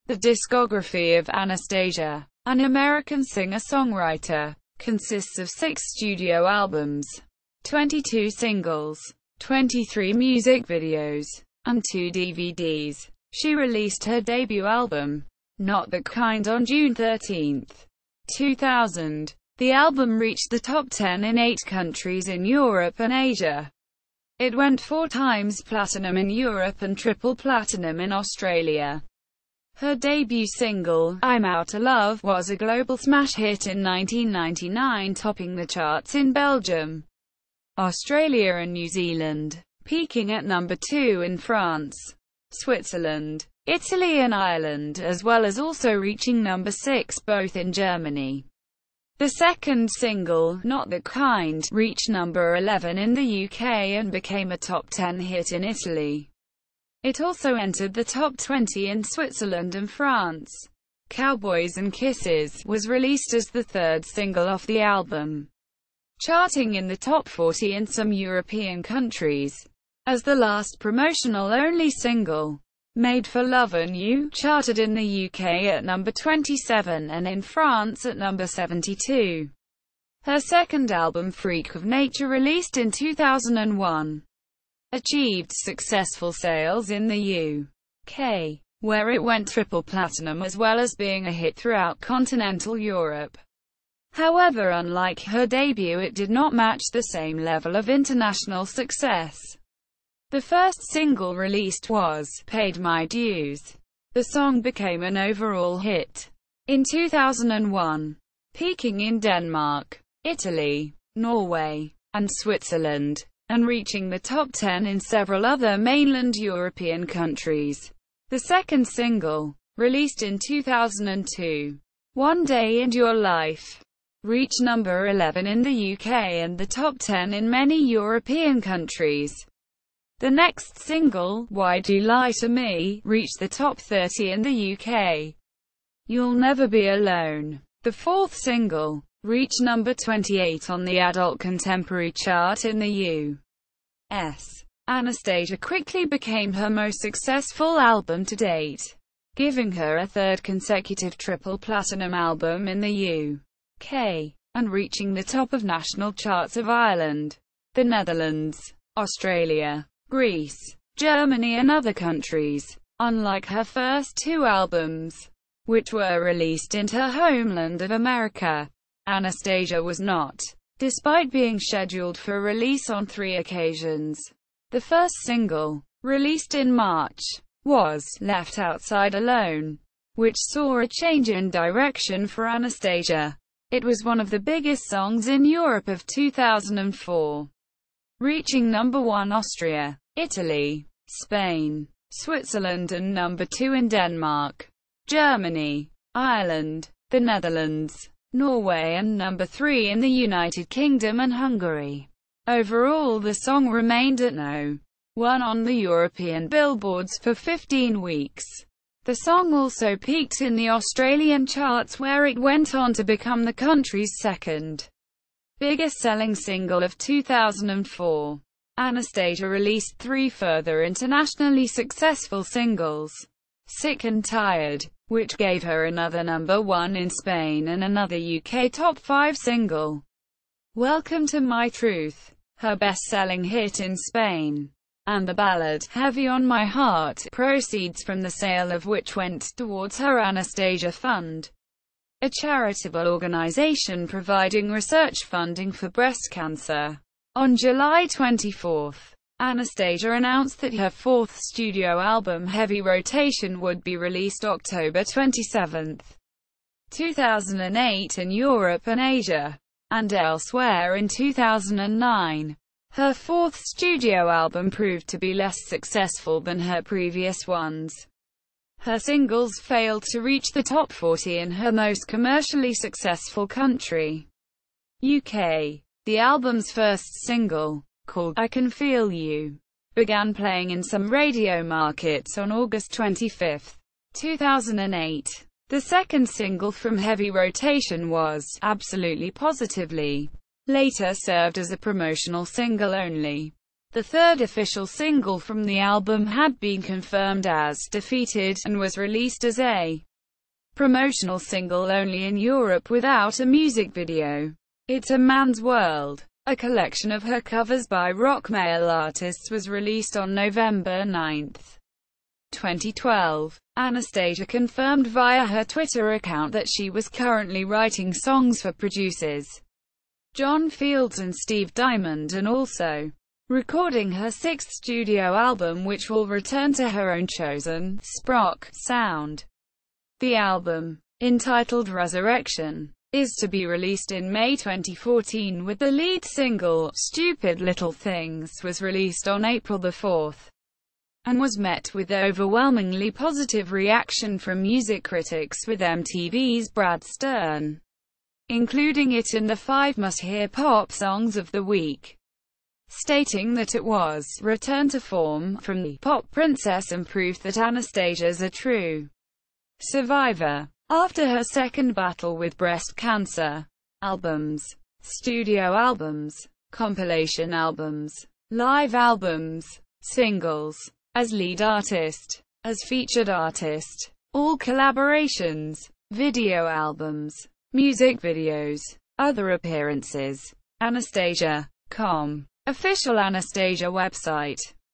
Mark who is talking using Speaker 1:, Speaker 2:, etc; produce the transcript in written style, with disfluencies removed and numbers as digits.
Speaker 1: The discography of Anastacia, an American singer-songwriter, consists of 6 studio albums, 22 singles, 23 music videos, and 2 DVDs. She released her debut album, Not That Kind, on June 13, 2000. The album reached the top 10 in 8 countries in Europe and Asia. It went 4 times platinum in Europe and triple platinum in Australia. Her debut single, I'm Outta Love, was a global smash hit in 1999, topping the charts in Belgium, Australia and New Zealand, peaking at number 2 in France, Switzerland, Italy and Ireland, as well as also reaching number 6 both in Germany. The second single, Not That Kind, reached number 11 in the UK and became a top 10 hit in Italy. It also entered the top 20 in Switzerland and France. Cowboys Kisses was released as the third single off the album, charting in the top 40 in some European countries. As the last promotional-only single, Made for Lovin You, charted in the UK at number 27 and in France at number 72. Her second album, Freak of Nature, released in 2001, achieved successful sales in the UK, where it went triple platinum, as well as being a hit throughout continental Europe. However, unlike her debut, it did not match the same level of international success. The first single released was Paid My Dues. The song became an overall hit in 2001, peaking in Denmark, Italy, Norway, and Switzerland, and reaching the top 10 in several other mainland European countries. The second single, released in 2002, One Day in Your Life, reached number 11 in the UK and the top 10 in many European countries. The next single, Why Do You Lie to Me, reached the top 30 in the UK. You'll Never Be Alone, the fourth single, reached number 28 on the adult contemporary chart in the US. Anastacia quickly became her most successful album to date, giving her a third consecutive triple platinum album in the UK, and reaching the top of national charts of Ireland, the Netherlands, Australia, Greece, Germany and other countries. Unlike her first 2 albums, which were released in her homeland of America, Anastacia was not, despite being scheduled for release on 3 occasions. The first single, released in March, was Left Outside Alone, which saw a change in direction for Anastacia. It was one of the biggest songs in Europe of 2004, reaching number 1 Austria, Italy, Spain, Switzerland and number 2 in Denmark, Germany, Ireland, the Netherlands, Norway and number 3 in the United Kingdom and Hungary. Overall, the song remained at No. 1 on the European billboards for 15 weeks. The song also peaked in the Australian charts, where it went on to become the country's second biggest selling single of 2004. Anastacia released 3 further internationally successful singles, Sick and Tired, which gave her another number 1 in Spain and another UK top 5 single, Welcome to My Truth, her best-selling hit in Spain, and the ballad, Heavy on My Heart, proceeds from the sale of which went towards her Anastacia Fund, a charitable organization providing research funding for breast cancer. On July 24, Anastacia announced that her 4th studio album, Heavy Rotation, would be released October 27, 2008 in Europe and Asia, and elsewhere in 2009. Her 4th studio album proved to be less successful than her previous ones. Her singles failed to reach the top 40 in her most commercially successful country, UK. The album's first single, called I Can Feel You, began playing in some radio markets on August 25, 2008. The second single from Heavy Rotation was Absolutely Positively, later served as a promotional single only. The third official single from the album had been confirmed as Defeated, and was released as a promotional single only in Europe without a music video. It's a Man's World, a collection of her covers by rock male artists, was released on November 9, 2012. Anastacia confirmed via her Twitter account that she was currently writing songs for producers John Fields and Steve Diamond, and also recording her sixth studio album, which will return to her own chosen, Sprock, sound. The album, entitled Resurrection, is to be released in May 2014, with the lead single, Stupid Little Things, was released on April 4, and was met with overwhelmingly positive reaction from music critics, with MTV's Brad Stern including it in the 5 must-hear pop songs of the week, stating that it was return to form from the pop princess and proof that Anastasia's a true survivor after her second battle with breast cancer. Albums, studio albums, compilation albums, live albums, singles, as lead artist, as featured artist, all collaborations, video albums, music videos, other appearances. Anastacia.com. Official Anastacia website.